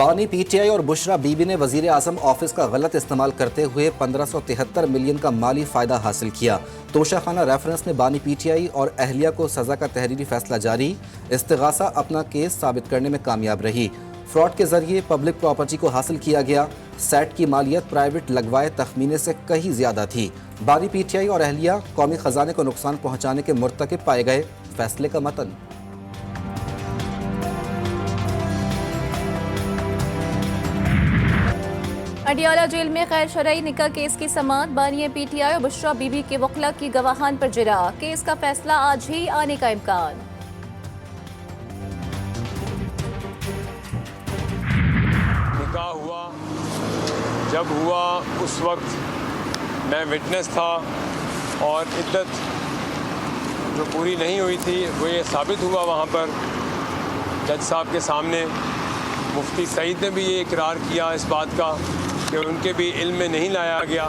बानी पीटीआई और बुशरा बीबी ने वजीर आजम ऑफिस का गलत इस्तेमाल करते हुए 1573 मिलियन का माली फायदा हासिल किया। तोशाखाना रेफरेंस ने बानी पीटीआई और अहलिया को सजा का तहरीरी फैसला जारी। इस्तिगासा अपना केस साबित करने में कामयाब रही। फ्रॉड के जरिए पब्लिक प्रॉपर्टी को हासिल किया गया। सेट की मालियत प्राइवेट लगवाए तखमीने से कहीं ज्यादा थी। बानी पीटीआई और अहलिया कौमी खजाने को नुकसान पहुंचाने के मुर्तकिब पाए गए। फैसले का मतन। अडियाला जेल में गैर शरई निकाह केस की समाअत। बानी पीटीआई और बुशरा बीबी के वकला की गवाहान पर जिरा। केस का फैसला आज ही आने का इम्कान। निकाह हुआ, जब हुआ उस वक्त मैं विटनेस था और इद्दत जो पूरी नहीं हुई थी वो ये साबित हुआ वहाँ पर जज साहब के सामने। मुफ्ती सईद ने भी ये इकरार किया इस बात का कि उनके भी इल्म में नहीं लाया गया।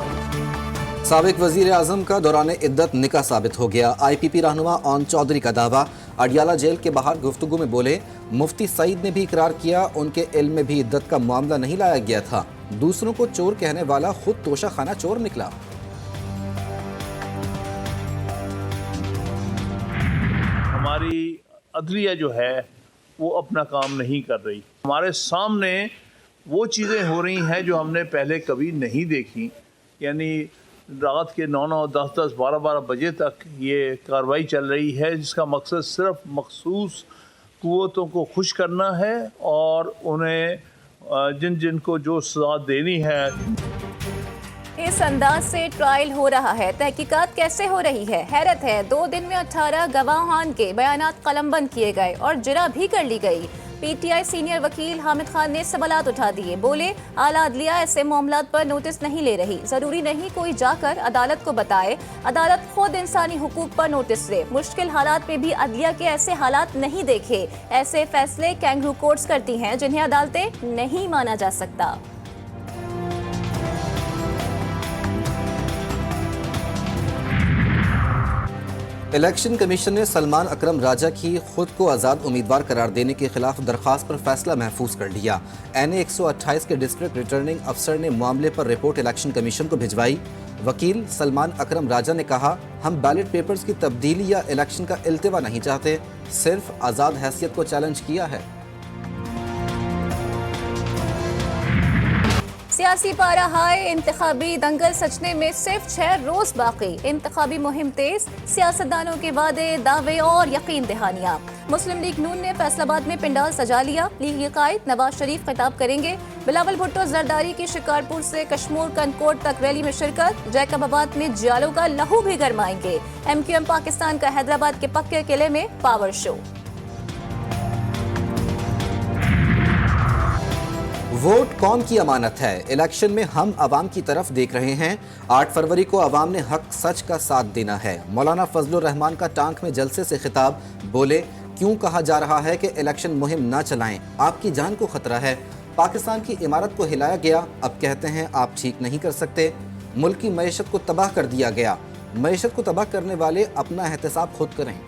साबिक वजीर आजम का दौरान इद्दत निकाह साबित हो गया। IPP रहनुमा ओन चौधरी का दावा। अडियाला जेल के बाहर गुफ्तगू में बोले, मुफ्ती सईद ने भी इकरार किया उनके इल्म में भी इद्दत का मामला नहीं लाया गया था। दूसरों को चोर कहने वाला खुद तोशाखाना चोर निकला। हमारी अदलिया जो है वो अपना काम नहीं कर रही। हमारे सामने वो चीज़ें हो रही हैं जो हमने पहले कभी नहीं देखी। यानी रात के 9-9, 10-10, 12-12 बजे तक ये कार्रवाई चल रही है जिसका मकसद सिर्फ मखसूस कुव्वतों को खुश करना है और उन्हें जिन जिन को जो सज़ा देनी है। इस अंदाज से ट्रायल हो रहा है, तहकीकात कैसे हो रही है? हैरत है। 2 दिन में 18 गवाहान के बयानात कलमबंद किए गए और जिरा भी कर ली गई। पीटीआई सीनियर वकील हामिद खान ने सवालात उठा दिए। बोले, आला अदलिया ऐसे मामलात पर नोटिस नहीं ले रही। जरूरी नहीं कोई जाकर अदालत को बताए, अदालत खुद इंसानी हुकूक पर नोटिस दे। मुश्किल हालात में भी अदलिया के ऐसे हालात नहीं देखे। ऐसे फैसले कैंगरू कोर्ट्स करती हैं जिन्हें अदालतें नहीं माना जा सकता। इलेक्शन कमीशन ने सलमान अकरम राजा की खुद को आज़ाद उम्मीदवार करार देने के खिलाफ दरख्वास्त पर फैसला महफूज कर लिया। NA 128 के डिस्ट्रिक्ट रिटर्निंग अफसर ने मामले पर रिपोर्ट इलेक्शन कमीशन को भिजवाई। वकील सलमान अकरम राजा ने कहा, हम बैलेट पेपर्स की तब्दीली या इलेक्शन का इल्तिवा नहीं चाहते, सिर्फ आज़ाद हैसियत को चैलेंज किया है। सियासी पारा हाय, इंतखाबी दंगल सचने में सिर्फ 6 रोज बाकी। इंतखाबी मुहिम तेज, सियासतदानों के वादे, दावे और यकीन दहानियां। मुस्लिम लीग नून ने फैसलाबाद में पिंडाल सजा लिया। लीग कायद नवाज शरीफ खिताब करेंगे। बिलावल भुट्टो जरदारी की शिकारपुर से कश्मीर कनकोट तक रैली में शिरकत। जैकबाबाद में जियालों का लहू भी गरमाएंगे। MQM पाकिस्तान का हैदराबाद के पक्के किले में पावर शो। वोट कौम की अमानत है। इलेक्शन में हम अवाम की तरफ देख रहे हैं। 8 फरवरी को अवाम ने हक सच का साथ देना है। मौलाना फजलुर रहमान का टांक में जलसे से खिताब। बोले, क्यों कहा जा रहा है कि इलेक्शन मुहिम ना चलाएं, आपकी जान को खतरा है। पाकिस्तान की इमारत को हिलाया गया, अब कहते हैं आप ठीक नहीं कर सकते। मुल्क की मईशत को तबाह कर दिया गया। मईशत को तबाह करने वाले अपना एहतसाब खुद करें।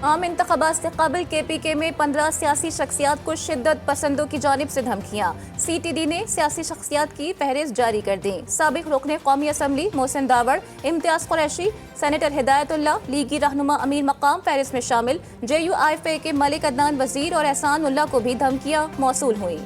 आम इंतखाबात से कबल KPK में 15 सियासी शख्सियात को शिद्दत पसंदों की जानिब से धमकियां। CTD ने सियासी शख्सियात की फहरिस्त जारी कर दी। साबिक रुकने कौमी असम्बली मोहसिन दावड़, इम्तियाज कुरैशी, सेनेटर हिदायतुल्लाह, लीगी रहनुमा अमीर मकाम फहरिस्त में शामिल। JUIFA के मलिक अदनान वजीर और एहसान उल्लाह को भी धमकियां मौसूल हुई।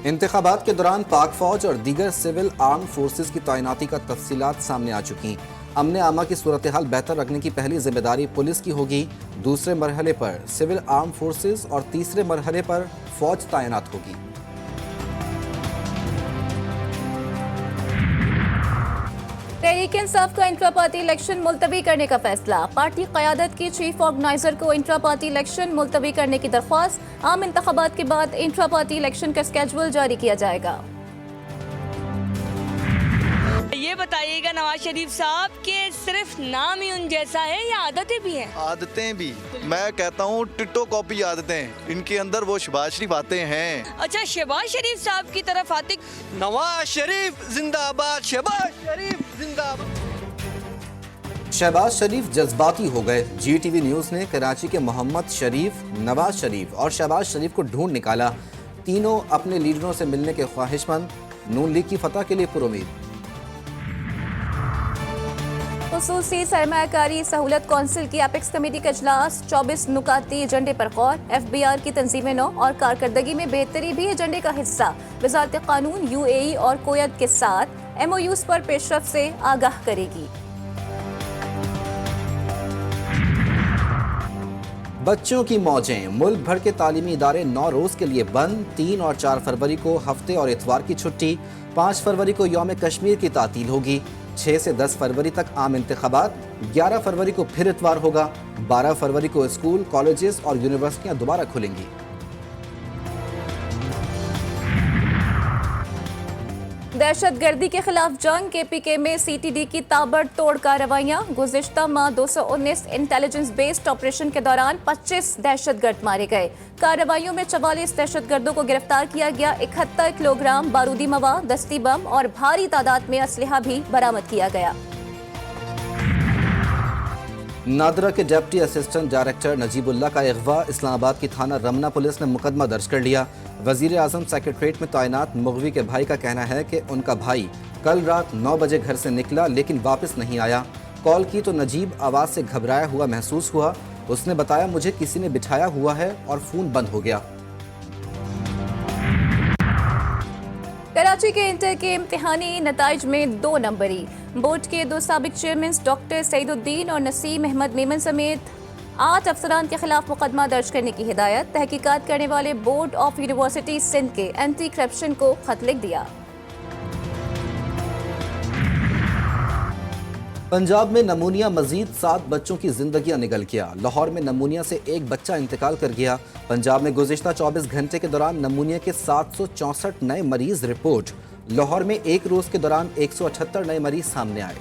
इंतखाबात के दौरान पाक फौज और दीगर सिविल आर्म फोर्सेस की तैनाती का तफसीलात सामने आ चुकी। अमन आमा की सूरत हाल बेहतर रखने की पहली जिम्मेदारी पुलिस की होगी। दूसरे मरहले पर सिविल आर्म फोर्सेस और तीसरे मरहले पर फौज तैनात होगी। तहरीक इंसाफ का इंट्रा पार्टी इलेक्शन मुलतवी करने का फैसला। पार्टी क़यादत की चीफ ऑर्गेनाइजर को इंट्रा पार्टी इलेक्शन मुलतवी करने की दरख्वास्त। आम इंतखाबात के बाद इंट्रा पार्टी इलेक्शन का स्केड्यूल जारी किया जाएगा। ये बताइएगा नवाज शरीफ साहब के सिर्फ नाम ही उन जैसा है या आदतें भी हैं? आदतें भी, मैं कहता हूँ टिट्टो कॉपी आदतें। इनके अंदर वो शहबाज शरीफ आते हैं। अच्छा, शहबाज शरीफ साहब की तरफ आते। नवाज शरीफ जिंदाबाद, शहबाज शरीफ जिंदाबाद। शहबाज शरीफ जज्बाती हो गए। GTV न्यूज ने कराची के मोहम्मद शरीफ, नवाज शरीफ और शहबाज शरीफ को ढूंढ निकाला। तीनों अपने लीडरों से मिलने के ख्वाहिशमंद, नून लीग की फतह के लिए पुरुमीद। खुसूसी सरमायाकारी सहूलत कौंसिल की एपेक्स कमेटी का इजलास, 24 नुकाती एजेंडे पर गौर। FBR की तंजीम नौ और कारकर्दगी में बेहतरी भी एजेंडे का हिस्सा। वजारत कानून UAE और कोयत के साथ MOUs पर पेशरफ से आगाह करेगी। बच्चों की मौजें, मुल्क भर के तालीमी इदारे 9 रोज के लिए बंद। 3 और 4 फरवरी को हफ्ते और इतवार की छुट्टी। 5 फरवरी को यौम कश्मीर की तातील होगी। 6 से 10 फरवरी तक आम इंतखाबात। 11 फरवरी को फिर इतवार होगा। 12 फरवरी को स्कूल, कॉलेजेस और यूनिवर्सिटियां दोबारा खुलेंगी। दहशतगर्दी के खिलाफ जंग, KPK में CTD की ताबड़तोड़ कार्रवाइयां। गुज़िश्ता माह 219 इंटेलिजेंस बेस्ड ऑपरेशन के दौरान 25 दहशतगर्द मारे गए। कार्रवाइयों में 44 दहशतगर्दों को गिरफ्तार किया गया। 71 किलोग्राम बारूदी मवाद, दस्ती बम और भारी तादाद में असलहा भी बरामद किया गया। नादरा के डिप्टी असिस्टेंट डायरेक्टर नजीबुल्लाह का अगवा, इस्लामाबाद की थाना रमना पुलिस ने मुकदमा दर्ज कर लिया। वजीर आजम सेक्रेटरीट में तैनात मुगवी के भाई का कहना है कि उनका भाई कल रात 9 बजे घर से निकला लेकिन वापस नहीं आया। कॉल की तो नजीब आवाज़ से घबराया हुआ महसूस हुआ। उसने बताया, मुझे किसी ने बिठाया हुआ है और फ़ोन बंद हो गया। कराची के इंटर के इम्तिहानी नताइज में 2 नंबरी। बोर्ड के 2 साबिक चेयरमैन डॉक्टर सईदुद्दीन और नसीम अहमद मेमन समेत 8 अफसरान के खिलाफ मुकदमा दर्ज करने की हिदायत। तहकीकात करने वाले बोर्ड ऑफ यूनिवर्सिटी सिंध के एंटी करप्शन को खत लिख दिया। पंजाब में नमूनिया मजीद 7 बच्चों की जिंदगियां निगल गया। लाहौर में नमूनिया से एक बच्चा इंतकाल कर गया। पंजाब में गुज़िश्ता 24 घंटे के दौरान नमूनिया के 764 नए मरीज रिपोर्ट। लाहौर में एक रोज के दौरान 178 नए मरीज सामने आए।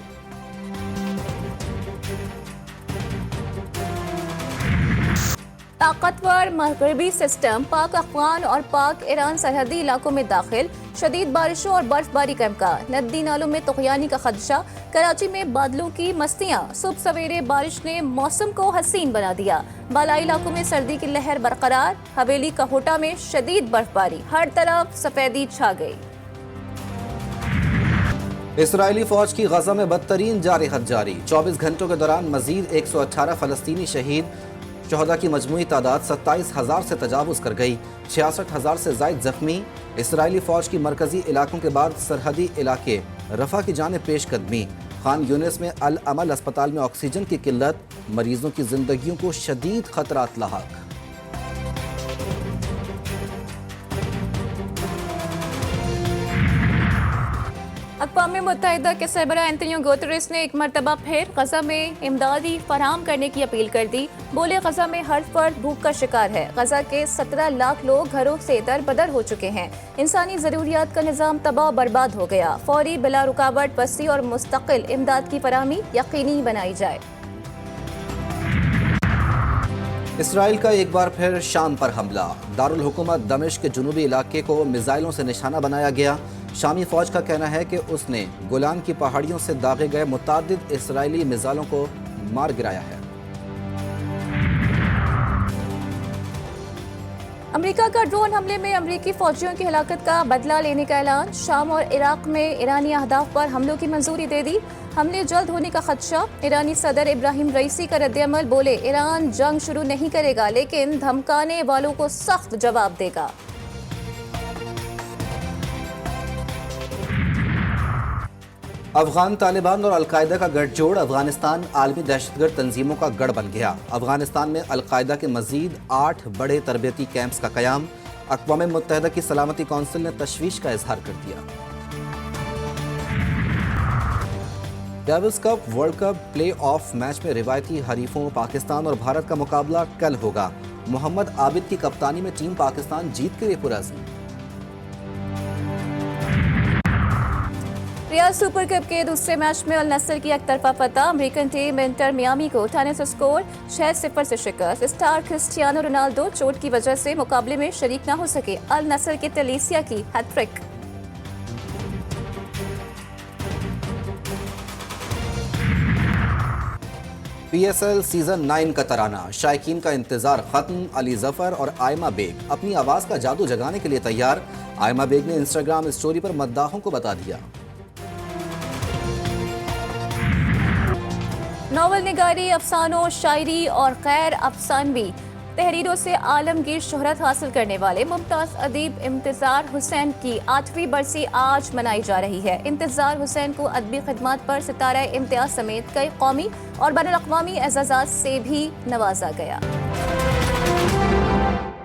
ताकतवर मगरबी सिस्टम पाक अफगान और पाक ईरान सरहदी इलाकों में दाखिल। शदीद बारिशों और बर्फबारी का इम्कान। नदी नालों में तुग़यानी का खदशा। कराची में बादलों की मस्तियां। सुबह सवेरे बारिश ने मौसम को हसीन बना दिया। बालाई इलाकों में सर्दी की लहर बरकरार। हवेली कहोटा में शदीद बर्फबारी। हर तरफ सफेदी छा गई। इसराइली फौज की गजा में बदतरीन जारहत जारी। 24 घंटों के दौरान मजीद 118 फलस्तीनी शहीद। शहदा की मजमूई तादाद 27,000 से तजावुज कर गई। 66,000 से जायद जख्मी। इसराइली फौज की मरकजी इलाकों के बाद सरहदी इलाके रफा की जानिब पेशकदमी। खान यूनिस में अल अमल अस्पताल में ऑक्सीजन की किल्लत। मरीजों की जिंदगियों को शदीद खतरात लाहक। अक़वाम मुत्तहिदा के सरबराह एंटोनियो गुतेरेस ने एक मरतबा फिर गजा में इमदादी फराहम करने की अपील कर दी। बोले, गजा में हर फर्द भूख का शिकार है। गजा के 17 लाख लोग घरों से दरबदर हो चुके हैं। इंसानी ज़रूरियात का निज़ाम तबाह बर्बाद हो गया। फौरी बिला रुकावट वसी और मुस्तकिल इमदाद की फराहमी यकीनी बनाई जाए। इसराइल का एक बार फिर शाम पर हमला। दारुल हुकूमत दमिश्क के जुनूबी इलाके को मिसाइलों से निशाना बनाया गया। शामी फौज का कहना है कि उसने गोलान की पहाड़ियों से दागे गए मुतादिद इसराइली मिसाइलों को मार गिराया है। अमेरिका का ड्रोन हमले में अमेरिकी फौजियों की हलाकत का बदला लेने का ऐलान। शाम और इराक में ईरानी अहदाफ पर हमलों की मंजूरी दे दी। हमले जल्द होने का खदशा। ईरानी सदर इब्राहिम रईसी का रद्द-ए-अमल। बोले, ईरान जंग शुरू नहीं करेगा लेकिन धमकाने वालों को सख्त जवाब देगा। अफगान तालिबान और अलकायदा का गठजोड़। अफगानिस्तान आलमी दहशतगर्द तंजीमों का गढ़ बन गया। अफगानिस्तान में अलकायदा के मजीद 8 बड़े तरबियती कैंप्स का कयाम। अक़वाम मुत्तहिदा की सलामती कौंसिल ने तशवीश का इजहार कर दिया। Devils Cup World Cup playoff match में रिवायती हरीफों पाकिस्तान और भारत का मुकाबला कल होगा। मोहम्मद आबिद की कप्तानी में टीम पाकिस्तान जीत के लिए पुरअज़्म। रियाद सुपर कप के दूसरे मैच में अल नसर की एकतरफा फतह। अमेरिकन टीम इंटर मियामी को 98 स्कोर 6-0 से शिकस्त। स्टार क्रिस्टियानो रोनाल्डो चोट की वजह से मुकाबले में शरीक न हो सके। अल नसर के तलीसिया की हैट्रिक। PSL सीजन 9 का तराना, शायकीन का इंतजार खत्म। अली जफर और आयमा बेग अपनी आवाज का जादू जगाने के लिए तैयार। आयमा बेग ने इंस्टाग्राम स्टोरी पर मद्दाहों को बता दिया। नॉवल निगारी, अफसानों, शायरी और गैर अफसानवी तहरीरों से आलमगीर शोहरत हासिल करने वाले मुमताज़ अदीब इम्तिज़ार हुसैन की 8वीं बरसी आज मनाई जा रही है। इम्तिज़ार हुसैन को अदबी खिदमत पर सितारा इम्तियाज़ समेत कई कौमी और बैनुल अक़वामी एज़ाज़ात से भी नवाजा गया।